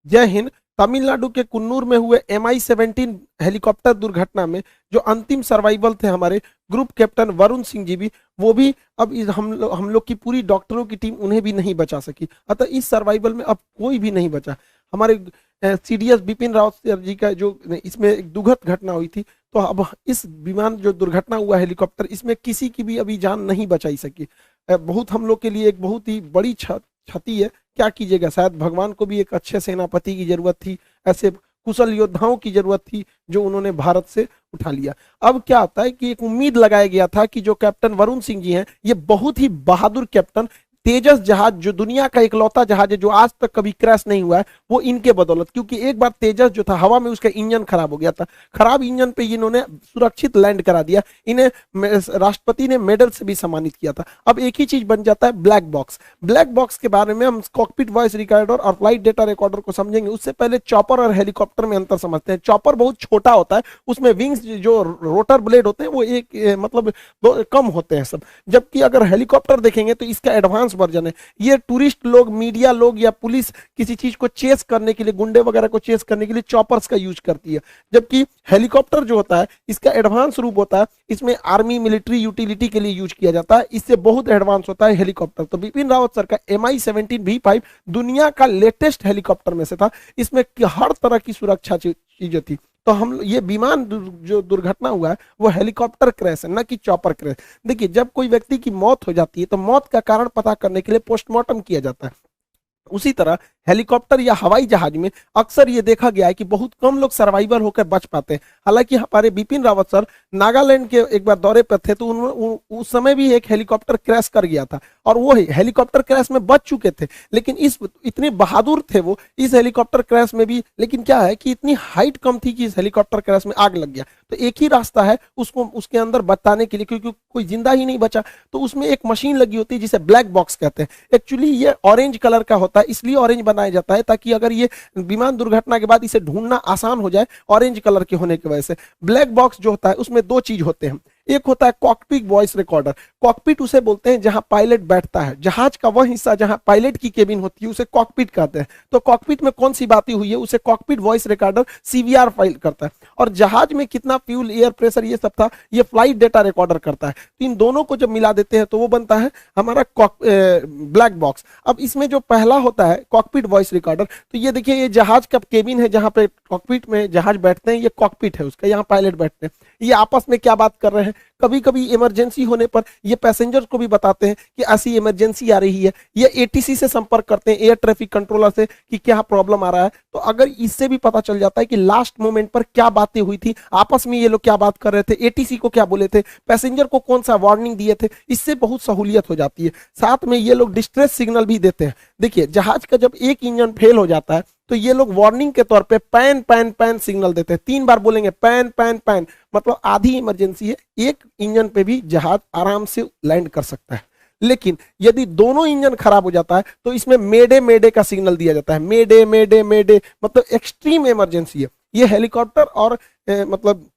जय हिंद। तमिलनाडु के कुन्नूर में हुए MI-17 हेलीकॉप्टर दुर्घटना में जो अंतिम सर्वाइवल थे हमारे ग्रुप कैप्टन वरुण सिंह जी भी, वो भी अब हम लोग की पूरी डॉक्टरों की टीम उन्हें भी नहीं बचा सकी। अतः इस सर्वाइवल में अब कोई भी नहीं बचा। हमारे CDS बिपिन रावत सर जी का जो इसमें एक दुखद घटना हुई थी, तो अब इस विमान जो दुर्घटना हुआ हेलीकॉप्टर, इसमें किसी की भी अभी जान नहीं बचाई सकी। बहुत हम लोग के लिए एक बहुत ही बड़ी क्षति है। क्या कीजिएगा, शायद भगवान को भी एक अच्छे सेनापति की जरूरत थी, ऐसे कुशल योद्धाओं की जरूरत थी जो उन्होंने भारत से उठा लिया। अब क्या होता है कि एक उम्मीद लगाया गया था कि जो कैप्टन वरुण सिंह जी हैं, ये बहुत ही बहादुर कैप्टन, तेजस जहाज जो दुनिया का इकलौता जहाज है जो आज तक कभी क्रैश नहीं हुआ है, वो इनके बदौलत, क्योंकि एक बार तेजस जो था हवा में उसका इंजन खराब हो गया था। खराब इंजन पे इन्होंने सुरक्षित लैंड करा दिया। इन्हें राष्ट्रपति ने मेडल से भी सम्मानित किया था। अब एक ही चीज बन जाता है ब्लैक बॉक्स। ब्लैक बॉक्स के बारे में हम कॉकपिट वॉइस रिकॉर्डर और फ्लाइट डेटा रिकॉर्डर को समझेंगे, उससे पहले चॉपर और हेलीकॉप्टर में अंतर समझते हैं। चॉपर बहुत छोटा होता है, उसमें विंग्स जो रोटर ब्लेड होते हैं वो एक मतलब कम होते हैं सब, जबकि अगर हेलीकॉप्टर देखेंगे तो इसका एडवांस वर्जन है। ये टूरिस्ट लोग, मीडिया लोग या पुलिस किसी चीज को चेस करने के लिए, गुंडे वगैरह को चेस करने के लिए चॉपर्स का यूज करती है, जबकि हेलीकॉप्टर जो होता है इसका एडवांस रूप होता है, इसमें आर्मी मिलिट्री यूटिलिटी के लिए यूज किया जाता है, इससे बहुत एडवांस होता है हेलीकॉप्टर। तो बिपिन रावत सर का MI-17 V5 दुनिया का लेटेस्ट हेलीकॉप्टर में से था। इसमें हर तरह की सुरक्षा चीजें थी। तो हम ये विमान जो दुर्घटना हुआ है वो हेलीकॉप्टर क्रैश है, ना कि चॉपर क्रैश। देखिए, जब कोई व्यक्ति की मौत हो जाती है तो मौत का कारण पता करने के लिए पोस्टमार्टम किया जाता है। उसी तरह हेलीकॉप्टर या हवाई जहाज में अक्सर ये देखा गया है कि बहुत कम लोग सर्वाइवर होकर बच पाते हैं। हालांकि हमारे बिपिन रावत सर नागालैंड के एक बार दौरे पर थे, तो उस समय भी एक हेलीकॉप्टर क्रैश कर गया था और वो हेलीकॉप्टर क्रैश में बच चुके थे। लेकिन इतने बहादुर थे वो इस हेलीकॉप्टर क्रैश में भी। लेकिन क्या है कि इतनी हाइट कम थी कि इस हेलीकॉप्टर क्रैश में आग लग गया। तो एक ही रास्ता है उसको उसके अंदर बताने के लिए, क्योंकि कोई जिंदा ही नहीं बचा। तो उसमें एक मशीन लगी होती है जिसे ब्लैक बॉक्स कहते हैं। एक्चुअली ये ऑरेंज कलर का होता है, इसलिए ऑरेंज बनाया जाता है ताकि अगर ये विमान दुर्घटना के बाद इसे ढूंढना आसान हो जाए, ऑरेंज कलर के होने की वजह से। ब्लैक बॉक्स जो होता है उसमें दो चीज होते हैं। एक होता है कॉकपिट वॉइस रिकॉर्डर। कॉकपिट उसे बोलते हैं जहां पायलट बैठता है, जहाज का वह हिस्सा जहां पायलट की केबिन होती है उसे कॉकपिट कहते हैं। तो कॉकपिट में कौन सी बातें हुई है उसे cockpit voice recorder CVR file करता है। और जहाज में कितना फ्यूल, एयर प्रेशर, ये सब था, ये फ्लाइट डेटा रिकॉर्डर करता है। तो इन दोनों को जब मिला देते हैं तो वो बनता है हमारा ब्लैक बॉक्स। अब इसमें जो पहला होता है कॉकपिट वॉइस रिकॉर्डर, तो ये देखिए, ये जहाज का केबिन है जहां पे कॉकपिट में जहाज बैठते हैं, ये कॉकपिट है उसका, यहाँ पायलट बैठते हैं। ये आपस में क्या बात कर रहे हैं, कभी कभी इमरजेंसी होने पर ये पैसेंजर्स को भी बताते हैं कि ऐसी इमरजेंसी आ रही है। ये ATC से संपर्क करते हैं, एयर ट्रैफिक कंट्रोलर से, कि क्या प्रॉब्लम आ रहा है। तो अगर इससे भी पता चल जाता है कि लास्ट मोमेंट पर क्या बातें हुई थी, आपस में ये लोग क्या बात कर रहे थे, ATC को क्या बोले थे, पैसेंजर को कौन सा वार्निंग दिए थे, इससे बहुत सहूलियत हो जाती है। साथ में ये लोग डिस्ट्रेस सिग्नल भी देते हैं। देखिए, जहाज का जब एक इंजन फेल हो जाता है तो ये लोग वार्निंग के तौर पे पैन पैन पैन सिग्नल देते हैं। 3 बार बोलेंगे पैन पैन पैन, मतलब आधी इमरजेंसी है, एक इंजन पे भी जहाज आराम से लैंड कर सकता है। लेकिन यदि दोनों इंजन खराब हो जाता है तो इसमें मेडे मेडे का सिग्नल दिया जाता है। मेडे मेडे मेडे मतलब एक्सट्रीम इमरजेंसी है। ये हेलीकॉप्टर और मतलब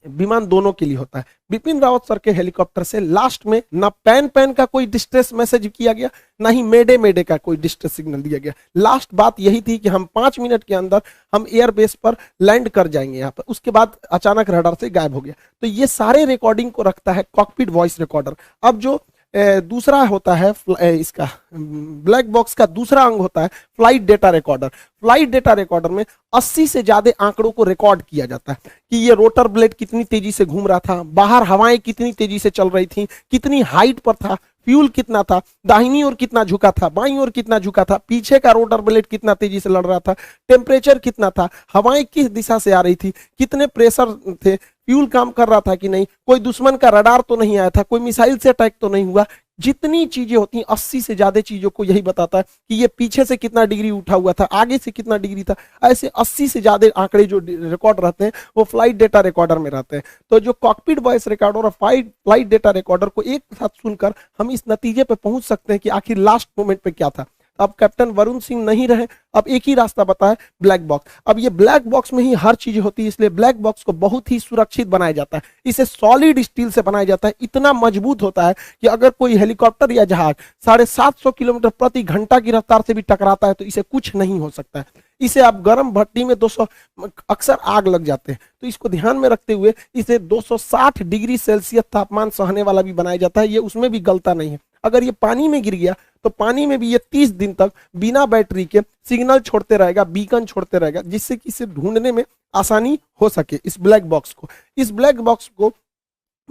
विमान दोनों के लिए होता है। बिपिन रावत सर के हेलीकॉप्टर से लास्ट में ना पैन पैन का कोई डिस्ट्रेस मैसेज किया गया, ना ही मेडे मेडे का कोई डिस्ट्रेस सिग्नल दिया गया। लास्ट बात यही थी कि हम 5 मिनट के अंदर हम एयरबेस पर लैंड कर जाएंगे यहाँ पर। उसके बाद अचानक रडार से गायब हो गया। तो ये सारे रिकॉर्डिंग को रखता है कॉकपिट वॉइस रिकॉर्डर। अब जो दूसरा होता है इसका ब्लैक बॉक्स का दूसरा अंग होता है flight data recorder. Flight data recorder में 80 से ज्यादा आंकड़ों को रिकॉर्ड किया जाता है कि ये रोटर ब्लेड कितनी तेजी से घूम रहा था, बाहर हवाएं कितनी तेजी से चल रही थी, कितनी हाइट पर था, फ्यूल कितना था, दाहिनी ओर कितना झुका था, बाईं ओर कितना झुका था, पीछे का रोटर ब्लेड कितना तेजी से लड़ रहा था, टेम्परेचर कितना था, हवाएं किस दिशा से आ रही थी, कितने प्रेशर थे, फ्यूल काम कर रहा था कि नहीं, कोई दुश्मन का रडार तो नहीं आया था, कोई मिसाइल से अटैक तो नहीं हुआ। जितनी चीजें होती हैं 80 से ज्यादा चीजों को यही बताता है कि ये पीछे से कितना डिग्री उठा हुआ था, आगे से कितना डिग्री था। ऐसे 80 से ज्यादा आंकड़े जो रिकॉर्ड रहते हैं वो फ्लाइट डेटा रिकॉर्डर में रहते हैं। तो जो कॉकपिट वॉइस रिकॉर्डर और फ्लाइट डेटा रिकॉर्डर को एक साथ सुनकर हम इस नतीजे पे पहुंच सकते हैं कि आखिर लास्ट मोमेंट पे क्या था। अब कैप्टन वरुण सिंह नहीं रहे, अब एक ही रास्ता बता है, ब्लैक बॉक्स। अब ये ब्लैक बॉक्स में ही हर चीज होती है, इसलिए ब्लैक बॉक्स को बहुत ही सुरक्षित बनाया जाता है। इसे सॉलिड स्टील से बनाया जाता है, इतना मजबूत होता है कि अगर कोई हेलीकॉप्टर या जहाज 750 किलोमीटर प्रति घंटा की रफ्तार से भी टकराता है तो इसे कुछ नहीं हो सकता है। इसे आप गर्म भट्टी में 200 अक्सर आग लग जाते हैं, तो इसको ध्यान में रखते हुए इसे 260 डिग्री सेल्सियस तापमान सहने वाला भी बनाया जाता है, ये उसमें भी गलता नहीं है। अगर ये पानी में गिर गया तो पानी में भी ये 30 दिन तक बिना बैटरी के सिग्नल छोड़ते रहेगा, बीकन छोड़ते रहेगा, जिससे कि इसे ढूंढने में आसानी हो सके। इस ब्लैक बॉक्स को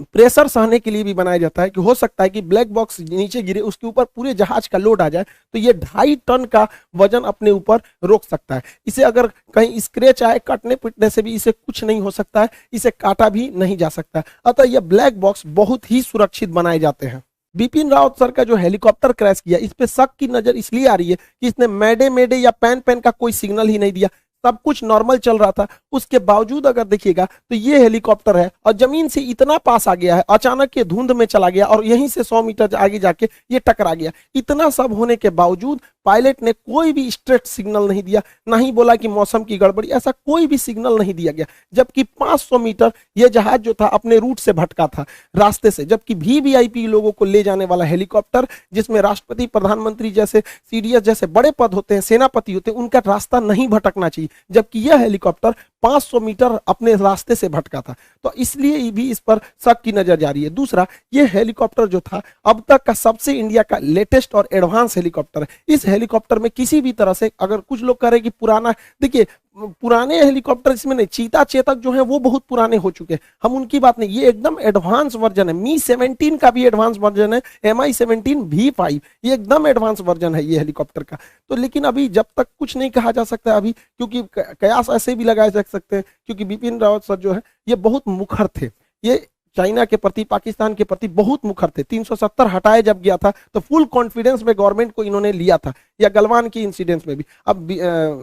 प्रेशर सहने के लिए भी बनाया जाता है कि हो सकता है कि ब्लैक बॉक्स नीचे गिरे, उसके ऊपर पूरे जहाज का लोड आ जाए तो ये 2.5 टन का वजन अपने ऊपर रोक सकता है। इसे अगर कहीं स्क्रैच आए, कटने पिटने से भी इसे कुछ नहीं हो सकता है, इसे काटा भी नहीं जा सकता है। अतः यह ब्लैक बॉक्स बहुत ही सुरक्षित बनाए जाते हैं। बिपिन रावत सर का जो हेलीकॉप्टर क्रैश किया, इस पे शक की नजर इसलिए आ रही है कि इसने मैडे मैडे या पैन पैन का कोई सिग्नल ही नहीं दिया, सब कुछ नॉर्मल चल रहा था। उसके बावजूद अगर देखिएगा तो ये हेलीकॉप्टर है और जमीन से इतना पास आ गया है, अचानक ये धुंध में चला गया और यहीं से 100 मीटर आगे जाके ये टकरा गया। इतना सब होने के बावजूद पायलट ने कोई भी स्ट्रेट सिग्नल नहीं दिया, ना ही बोला कि मौसम की गड़बड़ी, ऐसा कोई भी सिग्नल नहीं दिया गया। जबकि 500 मीटर यह जहाज जो था अपने रूट से भटका था, रास्ते से, जबकि वीवीआईपी लोगों को ले जाने वाला हेलीकॉप्टर जिसमें राष्ट्रपति, प्रधानमंत्री जैसे, सीडीएस जैसे बड़े पद होते हैं, सेनापति होते हैं, उनका रास्ता नहीं भटकना चाहिए, जबकि यह हेलीकॉप्टर 500 मीटर अपने रास्ते से भटका था। तो इसलिए भी इस पर शक की नजर जा रही है। दूसरा, यह हेलीकॉप्टर जो था अब तक का सबसे इंडिया का लेटेस्ट और एडवांस हेलीकॉप्टर है। इस हेलीकॉप्टर में किसी भी तरह से, अगर कुछ लोग कह रहे हैं कि पुराना, देखिए पुराने हेलीकॉप्टर इसमें नहीं, चीता चेतक जो है वो बहुत पुराने हो चुके हैं, हम उनकी बात नहीं, ये एकदम एडवांस वर्जन है। मी 17 का भी एडवांस वर्जन है, MI-17 V5, ये एकदम एडवांस वर्जन है ये हेलीकॉप्टर का। तो लेकिन अभी जब तक कुछ नहीं कहा जा सकता अभी, क्योंकि कयास ऐसे भी लगाए जा सकते हैं, क्योंकि बिपिन रावत सर जो है ये बहुत मुखर थे, ये चाइना के प्रति, पाकिस्तान के प्रति बहुत मुखर थे। 370 हटाए जब गया था तो फुल कॉन्फिडेंस में गवर्नमेंट को इन्होंने लिया था, या गलवान की इंसिडेंट में भी। अब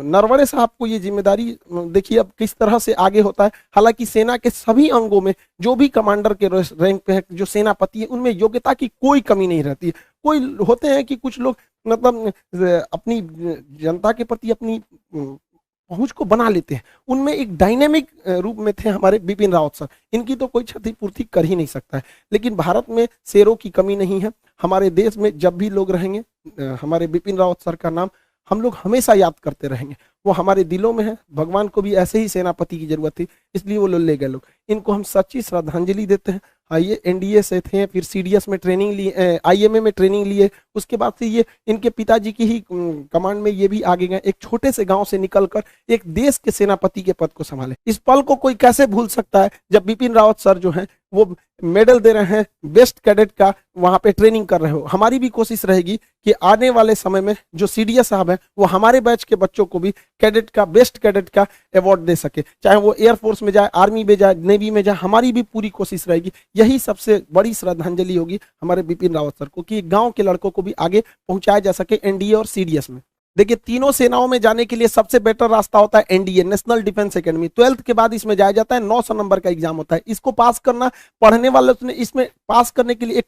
नरवणे साहब को ये जिम्मेदारी देखिए अब किस तरह से आगे होता है। हालांकि सेना के सभी अंगों में जो भी कमांडर के रैंक पे है, जो सेनापति है, उनमें योग्यता की कोई कमी नहीं रहती है। कोई होते हैं कि कुछ लोग मतलब अपनी जनता के प्रति अपनी पहुंच को बना लेते हैं, उनमें एक डायनेमिक रूप में थे हमारे बिपिन रावत सर। इनकी तो कोई क्षतिपूर्ति कर ही नहीं सकता है। लेकिन भारत में शेरों की कमी नहीं है। हमारे देश में जब भी लोग रहेंगे, हमारे बिपिन रावत सर का नाम हम लोग हमेशा याद करते रहेंगे। वो हमारे दिलों में है। भगवान को भी ऐसे ही सेनापति की जरूरत थी, इसलिए वो ले गए लोग। इनको हम सच्ची श्रद्धांजलि देते हैं। ये एनडीए से थे, फिर सीडीएस में ट्रेनिंग लिए, आईएमए में ट्रेनिंग लिए, उसके बाद से ये इनके पिताजी की ही कमांड में ये भी आगे गए, एक छोटे से गांव से निकलकर एक देश के सेनापति के पद को संभाले। इस पल को कोई कैसे भूल सकता है जब बिपिन रावत सर जो है वो मेडल दे रहे हैं, बेस्ट कैडेट का वहां पे ट्रेनिंग कर रहे हो। हमारी भी कोशिश रहेगी कि आने वाले समय में जो सीडीएस साहब हैं वो हमारे बैच के बच्चों को भी कैडेट का, बेस्ट कैडेट का अवार्ड दे सके, चाहे वो एयरफोर्स में जाए, आर्मी में जाए, नेवी में जाए। हमारी भी पूरी कोशिश रहेगी। यही सबसे बड़ी श्रद्धांजलि होगी हमारे बिपिन रावत सर को, कि गांव के लड़कों को भी आगे पहुंचाया जा सके एनडीए और सीडीएस में। देखिए, तीनों सेनाओं में जाने के लिए सबसे बेटर रास्ता होता है NDA, national defence academy. 12th के बाद इसमें जाया जाता है, 900 नंबर का एग्जाम होता है। इसको पास करना, पढ़ने वाले ने इसमें पास करने के लिए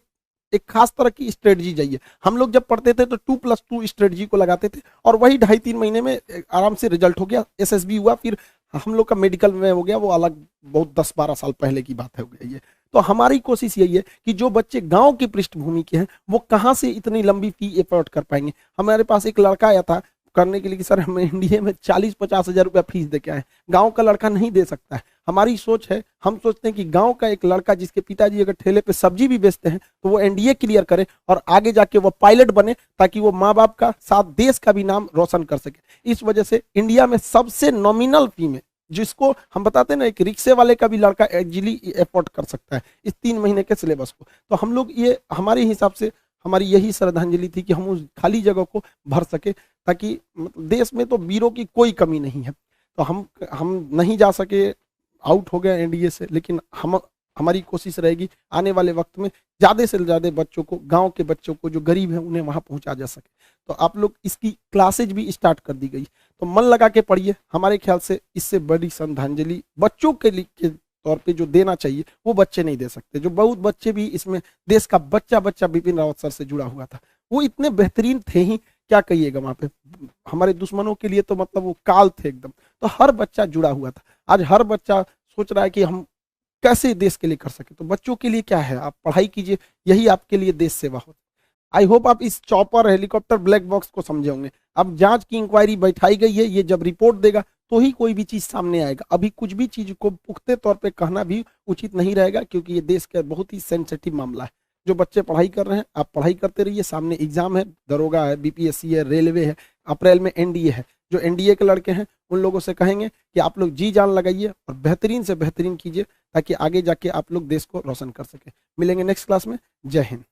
एक खास तरह की स्ट्रेटजी चाहिए। हम लोग जब पढ़ते थे तो 2+2 स्ट्रेटजी को लगाते थे और वही 2.5-3 महीने में आराम से रिजल्ट हो गया। एसएसबी हुआ, फिर हम लोग का मेडिकल में हो गया, वो अलग बहुत 10-12 साल पहले की बात है हो गई है। तो हमारी कोशिश यही है कि जो बच्चे गांव की पृष्ठभूमि के हैं वो कहाँ से इतनी लंबी फी एफोर्ड कर पाएंगे। हमारे पास एक लड़का आया था करने के लिए कि सर हम इंडिया में 40-50 हज़ार रुपया फीस दे के आए, गांव का लड़का नहीं दे सकता है। हमारी सोच है, हम सोचते हैं कि गांव का एक लड़का जिसके पिताजी अगर ठेले पे सब्जी भी बेचते हैं तो वो एनडीए क्लियर करे और आगे जाके वो पायलट बने, ताकि वो माँ बाप का साथ देश का भी नाम रोशन कर सके। इस वजह से इंडिया में सबसे नॉमिनल फी में, जिसको हम बताते हैं ना, एक रिक्शे वाले का भी लड़का इजीली एफोर्ड कर सकता है इस 3 महीने के सिलेबस को। तो हम लोग ये, हमारे हिसाब से हमारी यही श्रद्धांजलि थी कि हम उस खाली जगह को भर सके, ताकि देश में तो वीरों की कोई कमी नहीं है। तो हम नहीं जा सके, आउट हो गए एनडीए से, लेकिन हमारी कोशिश रहेगी आने वाले वक्त में ज़्यादा से ज़्यादा बच्चों को, गांव के बच्चों को जो गरीब हैं उन्हें वहां पहुंचा जा सके। तो आप लोग, इसकी क्लासेज भी स्टार्ट कर दी गई, तो मन लगा के पढ़िए। हमारे ख्याल से इससे बड़ी श्रद्धांजलि बच्चों के लिए तौर पे जो देना चाहिए वो बच्चे नहीं दे सकते। जो बहुत बच्चे भी इसमें, देश का बच्चा बिपिन रावत सर से जुड़ा हुआ था, वो इतने बेहतरीन थे ही क्या कहिएगा वहां पे, हमारे दुश्मनों के लिए तो मतलब वो काल थे एकदम। तो हर बच्चा जुड़ा हुआ था। आज हर बच्चा सोच रहा है कि हम कैसे देश के लिए कर सके। तो बच्चों के लिए क्या है, आप पढ़ाई कीजिए, यही आपके लिए देश सेवा हो। आई होप आप इस चॉपर हेलीकॉप्टर ब्लैक बॉक्स को समझे होंगे। अब जांच की इंक्वायरी बैठाई गई है, ये जब रिपोर्ट देगा तो ही कोई भी चीज सामने आएगा। अभी कुछ भी चीज को पुख्ते तौर पे कहना भी उचित नहीं रहेगा, क्योंकि ये देश का बहुत ही सेंसिटिव मामला है। जो बच्चे पढ़ाई कर रहे हैं, आप पढ़ाई करते रहिए, सामने एग्जाम है, दरोगा है, बीपीएससी है, रेलवे है, अप्रैल में एनडीए है। जो एनडीए के लड़के हैं उन लोगों से कहेंगे कि आप लोग जी जान लगाइए और बेहतरीन से बेहतरीन कीजिए, ताकि आगे जाके आप लोग देश को रोशन कर सके। मिलेंगे नेक्स्ट क्लास में। जय हिंद।